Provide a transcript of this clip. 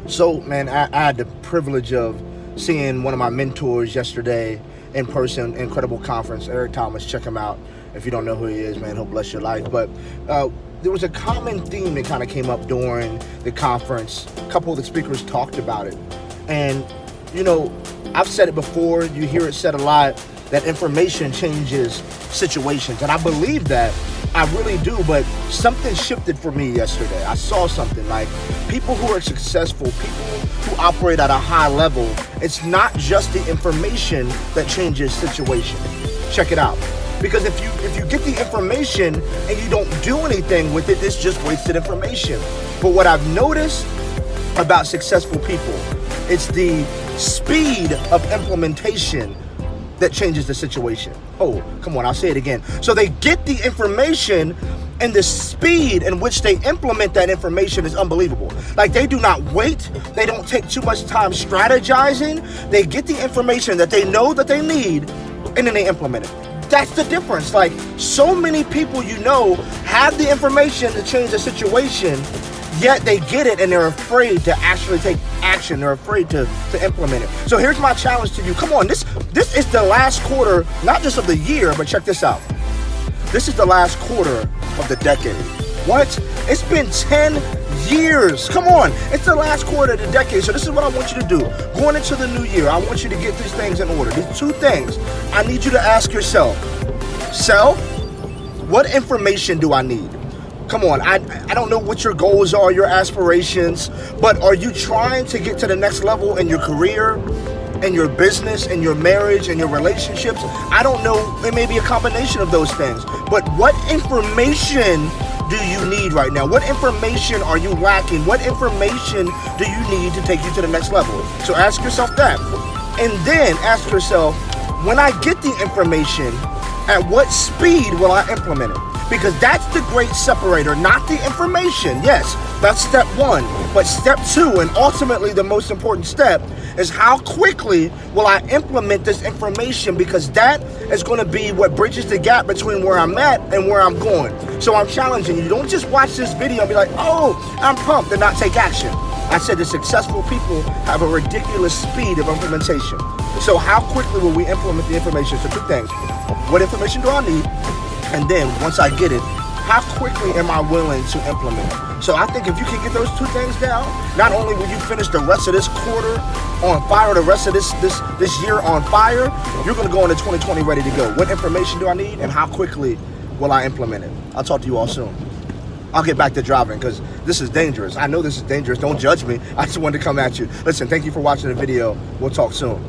So, man, I had the privilege of seeing one of my mentors yesterday in person. Incredible conference. Eric Thomas, check him out. If you don't know who he is, man, he'll bless your life. But there was a common theme that kind of came up during the conference. A couple of the speakers talked about it. And, you know, I've said it before, you hear it said a lot, that information changes situations. And I believe that. I really do, but something shifted for me yesterday. I saw something like people who are successful, people who operate at a high level, it's not just the information that changes situation. Check it out. Because if you get the information and you don't do anything with it, it's just wasted information. But what I've noticed about successful people, it's the speed of implementation that changes the situation. Oh, come on, I'll say it again. So they get the information, and the speed in which they implement that information is unbelievable. Like, they do not wait. They don't take too much time strategizing. They get the information that they know that they need, and then they implement it. That's the difference. Like, so many people have the information to change the situation, yet they get it and they're afraid to actually take action. They're afraid to implement it. So here's my challenge to you. Come on, this is the last quarter, not just of the year, but check this out. This is the last quarter of the decade. What? It's been 10 years. Come on, it's the last quarter of the decade. So this is what I want you to do. Going into the new year, I want you to get these things in order. These two things I need you to ask yourself. Self, what information do I need? Come on, I don't know what your goals are, your aspirations, but are you trying to get to the next level in your career, in your business, in your marriage, in your relationships? I don't know, it may be a combination of those things, but what information do you need right now? What information are you lacking? What information do you need to take you to the next level? So ask yourself that. And then ask yourself, when I get the information, at what speed will I implement it? Because that's the great separator, not the information. Yes, that's step one. But step two, and ultimately the most important step, is how quickly will I implement this information, because that is going to be what bridges the gap between where I'm at and where I'm going. So I'm challenging you. Don't just watch this video and be like, oh, I'm pumped, and not take action. I said the successful people have a ridiculous speed of implementation. So how quickly will we implement the information? So two things. What information do I need? And then once I get it, how quickly am I willing to implement it? So I think if you can get those two things down, not only will you finish the rest of this quarter on fire, the rest of this year on fire, you're going to go into 2020 ready to go. What information do I need, and how quickly will I implement it? I'll talk to you all soon. I'll get back to driving because this is dangerous. I know this is dangerous. Don't judge me. I just wanted to come at you. Listen, thank you for watching the video. We'll talk soon.